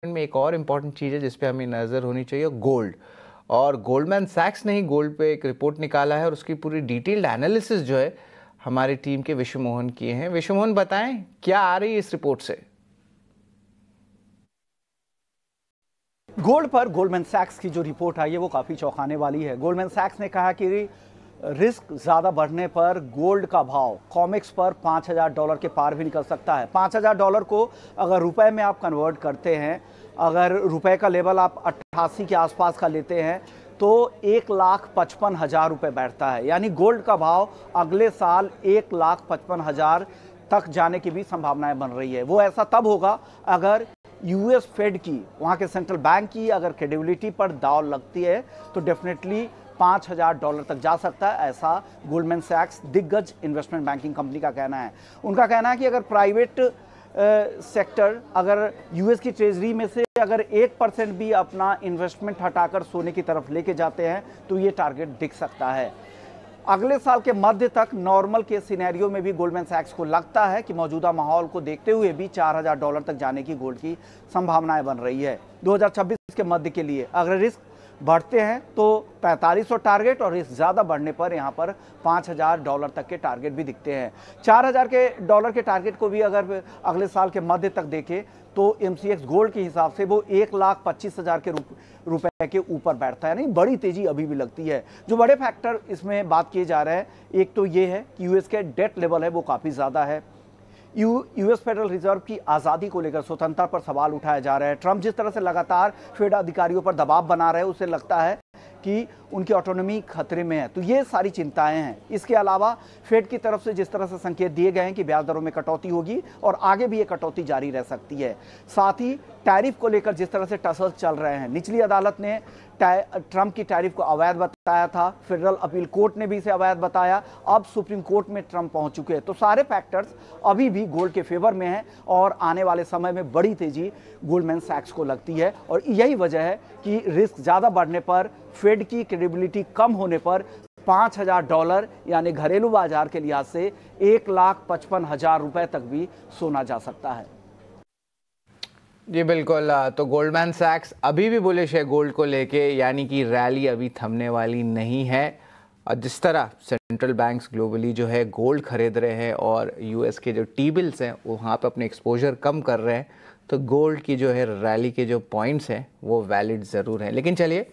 में एक और इम्पॉर्टेंट चीज़ है जिस पे हमें नज़र होनी चाहिए, गोल्ड। और गोल्डमैन सैक्स ने ही गोल्ड पे एक रिपोर्ट निकाला है और उसकी पूरी डिटेल्ड एनालिसिस जो है हमारी टीम के विश्व मोहन किए हैं। विश्व मोहन, बताएं क्या आ रही है इस रिपोर्ट से। गोल्ड पर गोल्डमैन सैक्स की जो रिपोर्ट आई है वो काफ़ी चौंकाने वाली है। गोल्डमैन सैक्स ने कहा कि रिस्क ज़्यादा बढ़ने पर गोल्ड का भाव कॉमेक्स पर $5,000 के पार भी निकल सकता है। $5,000 को अगर रुपए में आप कन्वर्ट करते हैं, अगर रुपए का लेवल आप 88 के आसपास का लेते हैं तो 1,55,000 रुपये बैठता है। यानी गोल्ड का भाव अगले साल 1,55,000 तक जाने की भी संभावनाएं बन रही है। वो ऐसा तब होगा अगर यूएस फेड की, वहाँ के सेंट्रल बैंक की अगर क्रेडिबिलिटी पर दाव लगती है तो डेफिनेटली $5,000 तक जा सकता है, ऐसा गोल्डमैन सैक्स दिग्गज इन्वेस्टमेंट बैंकिंग कंपनी का कहना है। उनका कहना है कि अगर प्राइवेट सेक्टर अगर यूएस की ट्रेजरी में से अगर 1% भी अपना इन्वेस्टमेंट हटाकर सोने की तरफ लेके जाते हैं तो ये टारगेट दिख सकता है। अगले साल के मध्य तक नॉर्मल के सिनेरियो में भी गोल्डमैन सैक्स को लगता है कि मौजूदा माहौल को देखते हुए भी $4,000 तक जाने की गोल्ड की संभावनाएं बन रही है। 2026 के मध्य के लिए अगर रिस्क बढ़ते हैं तो 4500 टारगेट और रिस्क ज़्यादा बढ़ने पर यहाँ पर $5,000 तक के टारगेट भी दिखते हैं। $4,000 के टारगेट को भी अगर अगले साल के मध्य तक देखें तो MCX गोल्ड के हिसाब से वो 1,25,000 के रुपए के ऊपर बैठता है। नहीं, बड़ी तेजी अभी भी लगती है। जो बड़े फैक्टर इसमें बात किए जा रहे हैं, एक तो ये है कि यूएस के डेट लेवल है वो काफ़ी ज़्यादा है। यूएस फेडरल रिजर्व की आज़ादी को लेकर स्वतंत्रता पर सवाल उठाया जा रहा है। ट्रंप जिस तरह से लगातार फेड अधिकारियों पर दबाव बना रहे हैं, उससे लगता है कि उनकी ऑटोनॉमी खतरे में है। तो ये सारी चिंताएं हैं। इसके अलावा फेड की तरफ से जिस तरह से संकेत दिए गए हैं कि ब्याज दरों में कटौती होगी और आगे भी ये कटौती जारी रह सकती है। साथ ही टैरिफ को लेकर जिस तरह से टसल्स चल रहे हैं, निचली अदालत ने ट्रंप की टैरिफ को अवैध बताया था, फेडरल अपील कोर्ट ने भी इसे अवैध बताया, अब सुप्रीम कोर्ट में ट्रंप पहुंच चुके हैं। तो सारे फैक्टर्स अभी भी गोल्ड के फेवर में हैं और आने वाले समय में बड़ी तेजी गोल्डमैन सैक्स को लगती है। और यही वजह है कि रिस्क ज़्यादा बढ़ने पर, फेड की क्रेडिबिलिटी कम होने पर $5,000 यानी घरेलू बाजार के लिहाज से 1,55,000 रुपए तक भी सोना जा सकता है। जी बिल्कुल। तो गोल्डमैन सैक्स अभी भी बुलिश है गोल्ड को लेके, यानी कि रैली अभी थमने वाली नहीं है। और जिस तरह सेंट्रल बैंक्स ग्लोबली जो है गोल्ड खरीद रहे हैं और यूएस के जो टी बिल्स हैं वो वहाँ पे अपने एक्सपोजर कम कर रहे हैं, तो गोल्ड की जो है रैली के जो पॉइंट्स हैं वो वैलिड ज़रूर हैं। लेकिन चलिए